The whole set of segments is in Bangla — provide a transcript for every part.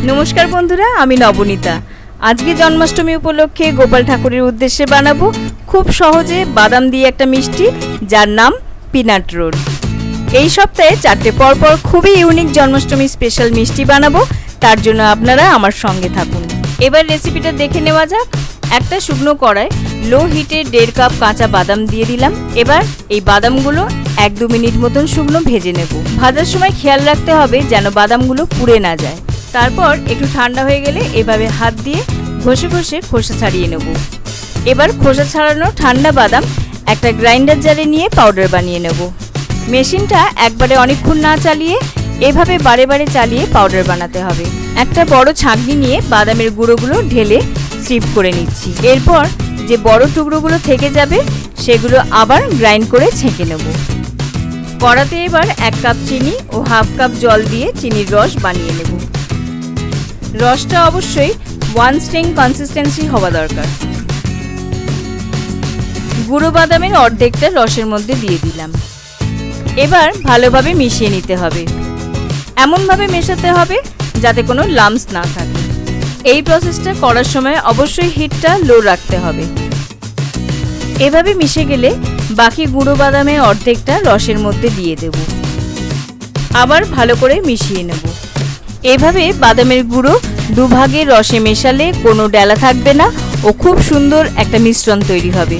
নমস্কার বন্ধুরা, আমি নবনীতা। আজকে জন্মাষ্টমী উপলক্ষে গোপাল ঠাকুরের উদ্দেশ্যে বানাবো খুব সহজে বাদাম দিয়ে একটা মিষ্টি, যার নাম পিনাট রোল। এই সপ্তাহে 4টে পরপর খুবই ইউনিক জন্মাষ্টমী স্পেশাল মিষ্টি বানাবো, তার জন্য আপনারা আমার সঙ্গে থাকুন। এবার রেসিপিটা দেখে নেওয়া যাক। একটা শুকনো কড়াই লো হিটে 1.5 কাপ কাঁচা বাদাম দিয়ে দিলাম। এবার এই বাদামগুলো 1-2 মিনিট মতন শুকনো ভেজে নেব। ভাজার সময় খেয়াল রাখতে হবে যেন বাদামগুলো পুড়ে না যায়। তারপর একটু ঠান্ডা হয়ে গেলে এভাবে হাত দিয়ে ঘষে ঘষে খোসা ছাড়িয়ে নেব। এবার খোসা ছাড়ানো ঠান্ডা বাদাম একটা গ্রাইন্ডার জারে নিয়ে পাউডার বানিয়ে নেব। মেশিনটা একবারে অনেকক্ষণ না চালিয়ে এভাবে বারে বারে চালিয়ে পাউডার বানাতে হবে। একটা বড় ছাঁকনি নিয়ে বাদামের গুঁড়োগুলো ঢেলে স্ট্রিপ করে নিচ্ছি। এরপর যে বড় টুকরোগুলো থেকে যাবে সেগুলো আবার গ্রাইন্ড করে ছেঁকে নেব। কড়াতে এবার 1 কাপ চিনি ও 1/2 কাপ জল দিয়ে চিনির রস বানিয়ে নেব। রসটা অবশ্যই 1 স্ট্রিং কনসিস্টেন্সি হওয়া দরকার। গুঁড়ো বাদামের অর্ধেকটা রসের মধ্যে দিয়ে দিলাম। এবার ভালোভাবে মিশিয়ে নিতে হবে। এমনভাবে মেশাতে হবে যাতে কোনো লাম্পস না থাকে। এই প্রসেসটা করার সময় অবশ্যই হিটটা লো রাখতে হবে। এভাবে মিশে গেলে বাকি গুঁড়ো বাদামের অর্ধেকটা রসের মধ্যে দিয়ে দেব। আবার ভালো করে মিশিয়ে নেব। এভাবে বাদামের গুঁড়ো দুভাগে রসে মেশালে কোনো ডেলা থাকবে না ও খুব সুন্দর একটা মিশ্রণ তৈরি হবে।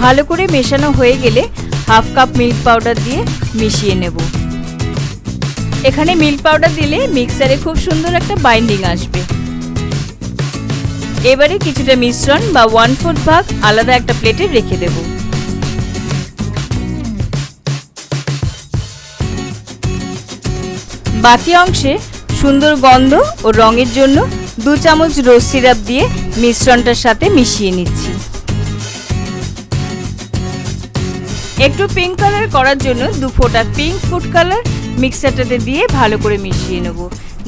ভালো করে মেশানো হয়ে গেলে 1/2 কাপ মিল্ক পাউডার দিয়ে মিশিয়ে নেব। এখানে মিল্ক পাউডার দিলে মিক্সারে খুব সুন্দর একটা বাইন্ডিং আসবে। এবারে কিছুটা মিশ্রণ বা 1/4 ভাগ আলাদা একটা প্লেটে রেখে দেব। বাকি অংশে সুন্দর গন্ধ ও রঙের জন্য 2 চামচ রোজ সিরাপ দিয়ে মিশ্রণটার সাথে মিশিয়ে নিচ্ছি। একটু পিঙ্ক কালার করার জন্য 2 ফোঁটা পিঙ্ক ফুড কালার মিক্সারটাতে দিয়ে ভালো করে মিশিয়ে নেব,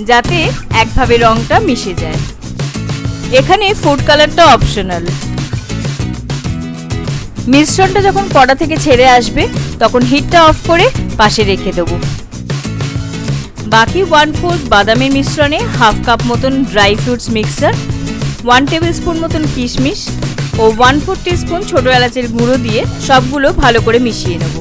যাতে একভাবে রঙটা মিশে যায়। এখানে ফুড কালারটা অপশনাল। মিশ্রণটা যখন কড়া থেকে ছেড়ে আসবে তখন হিটটা অফ করে পাশে রেখে দেব। বাকি 1/4 বাদামের মিশ্রণে 1/2 কাপ মতন dry fruits mixer, 1 table spoon মতন কিশমিশ ও 1/4 টিস্পুন ছোট এলাচের গুঁড়ো দিয়ে সবগুলো ভালো করে মিশিয়ে নেব।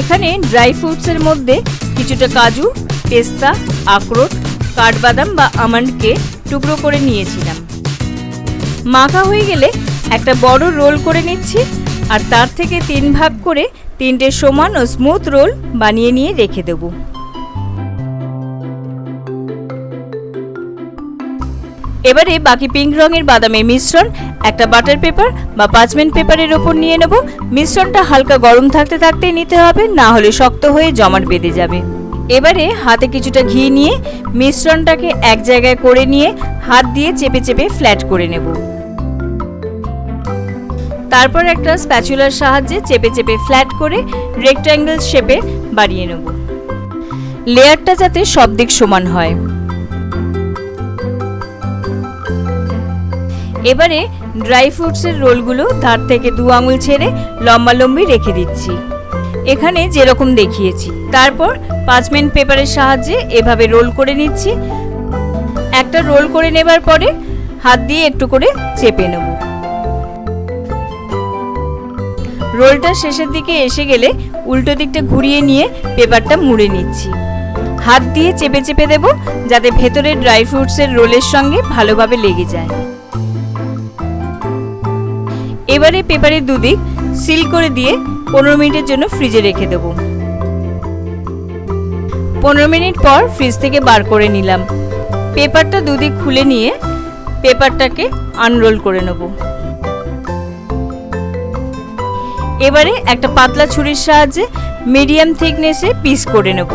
এখানে ড্রাই ফ্রুটসের মধ্যে কিছুটা কাজু, পেস্তা, আখরোট, কাঠবাদাম বা আমন্ডকে টুকরো করে নিয়েছিলাম। মাখা হয়ে গেলে একটা বড় রোল করে নিচ্ছি আর তার থেকে 3 ভাগ করে 3টে সমান ও স্মুথ রোল বানিয়ে নিয়ে রেখে দেব। এবারে বাকি পিঙ্ক রঙের বাদামের মিশ্রণ একটা বাটার পেপার বা পার্চমেন্ট পেপারের ওপর নিয়ে নেব। মিশ্রণটা হালকা গরম থাকতে থাকতেই নিতে হবে, না হলে শক্ত হয়ে জমাট বেঁধে যাবে। এবারে হাতে কিছুটা ঘি নিয়ে মিশ্রণটাকে এক জায়গায় করে নিয়ে হাত দিয়ে চেপে চেপে ফ্ল্যাট করে নেব। তারপর একটা স্প্যাচুলার সাহায্যে চেপে চেপে ফ্ল্যাট করে রেক্ট্যাঙ্গেল শেপে বাড়িয়ে নেব, লেয়ারটা যাতে সব দিক সমান হয়। এবারে ড্রাই ফ্রুটসের রোলগুলো ধার থেকে 2 আঙুল ছেড়ে লম্বালম্বি রেখে দিচ্ছি, এখানে যেরকম দেখিয়েছি। তারপর পার্চমেন্ট পেপারের সাহায্যে এভাবে রোল করে নিচ্ছি। একটা রোল করে নেবার পরে হাত দিয়ে একটু করে চেপে নেব। রোলটা শেষের দিকে এসে গেলে উল্টো দিকটা ঘুরিয়ে নিয়ে পেপারটা মুড়ে নিচ্ছি। হাত দিয়ে চেপে চেপে দেব যাতে ভেতরে ড্রাই ফ্রুটসের রোলের সঙ্গে ভালোভাবে লেগে যায়। এবারে পেপারের দুদিক সিল করে দিয়ে 15 মিনিটের জন্য ফ্রিজে রেখে দেব। 15 মিনিট পর ফ্রিজ থেকে বার করে নিলাম। পেপারটা দুদিক খুলে নিয়ে পেপারটাকে আনরোল করে নেব। এবারে একটা পাতলা ছুরির সাহায্যে মিডিয়াম থিকনেসে পিস করে নেব।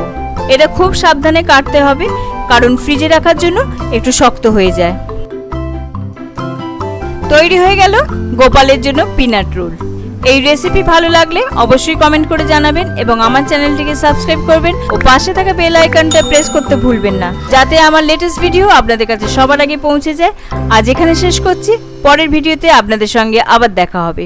এটা খুব সাবধানে কাটতে হবে, কারণ ফ্রিজে রাখার জন্য একটু শক্ত হয়ে যায়। তৈরি হয়ে গেল গোপালের জন্য পিনাট রোল। এই রেসিপি ভালো লাগলে অবশ্যই কমেন্ট করে জানাবেন এবং আমার চ্যানেলটিকে সাবস্ক্রাইব করবেন ও পাশে থাকা বেল আইকনটা প্রেস করতে ভুলবেন না, যাতে আমার লেটেস্ট ভিডিও আপনাদের কাছে সবার আগে পৌঁছে যায়। আজ এখানে শেষ করছি, পরের ভিডিওতে আপনাদের সঙ্গে আবার দেখা হবে।